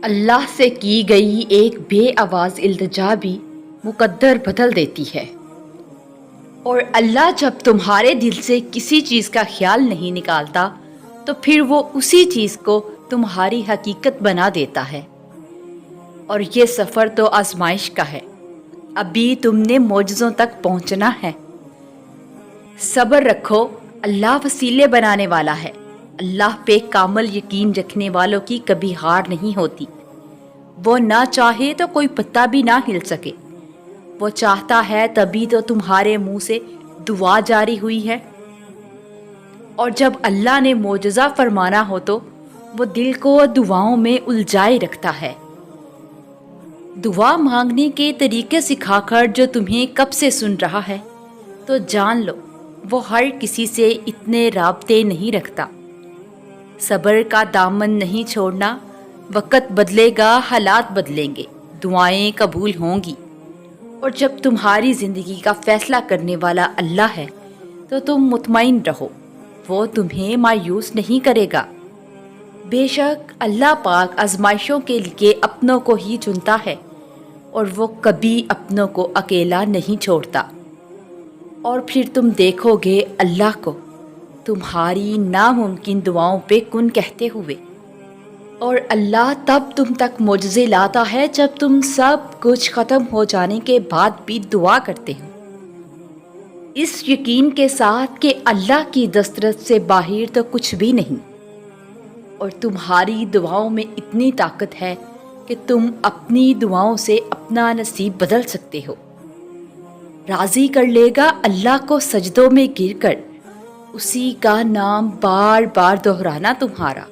اللہ سے کی گئی ایک بے آواز التجا بھی مقدر بدل دیتی ہے، اور اللہ جب تمہارے دل سے کسی چیز کا خیال نہیں نکالتا تو پھر وہ اسی چیز کو تمہاری حقیقت بنا دیتا ہے۔ اور یہ سفر تو آزمائش کا ہے، ابھی تم نے معجزوں تک پہنچنا ہے۔ صبر رکھو، اللہ وسیلے بنانے والا ہے۔ اللہ پہ کامل یقین رکھنے والوں کی کبھی ہار نہیں ہوتی۔ وہ نہ چاہے تو کوئی پتا بھی نہ ہل سکے، وہ چاہتا ہے تبھی تو تمہارے منہ سے دعا جاری ہوئی ہے۔ اور جب اللہ نے معجزہ فرمانا ہو تو وہ دل کو دعاؤں میں الجھائے رکھتا ہے۔ دعا مانگنے کے طریقے سکھا کر جو تمہیں کب سے سن رہا ہے، تو جان لو وہ ہر کسی سے اتنے رابطے نہیں رکھتا۔ صبر کا دامن نہیں چھوڑنا، وقت بدلے گا، حالات بدلیں گے، دعائیں قبول ہوں گی۔ اور جب تمہاری زندگی کا فیصلہ کرنے والا اللہ ہے تو تم مطمئن رہو، وہ تمہیں مایوس نہیں کرے گا۔ بے شک اللہ پاک آزمائشوں کے لیے اپنوں کو ہی چنتا ہے، اور وہ کبھی اپنوں کو اکیلا نہیں چھوڑتا۔ اور پھر تم دیکھو گے اللہ کو تمہاری ناممکن دعاؤں پہ کن کہتے ہوئے۔ اور اللہ تب تم تک معجزے لاتا ہے جب تم سب کچھ ختم ہو جانے کے بعد بھی دعا کرتے ہو، اس یقین کے ساتھ کہ اللہ کی دسترس سے باہر تو کچھ بھی نہیں، اور تمہاری دعاؤں میں اتنی طاقت ہے کہ تم اپنی دعاؤں سے اپنا نصیب بدل سکتے ہو۔ راضی کر لے گا اللہ کو سجدوں میں گر کر، اسی کا نام بار بار دہرانا تمہارا۔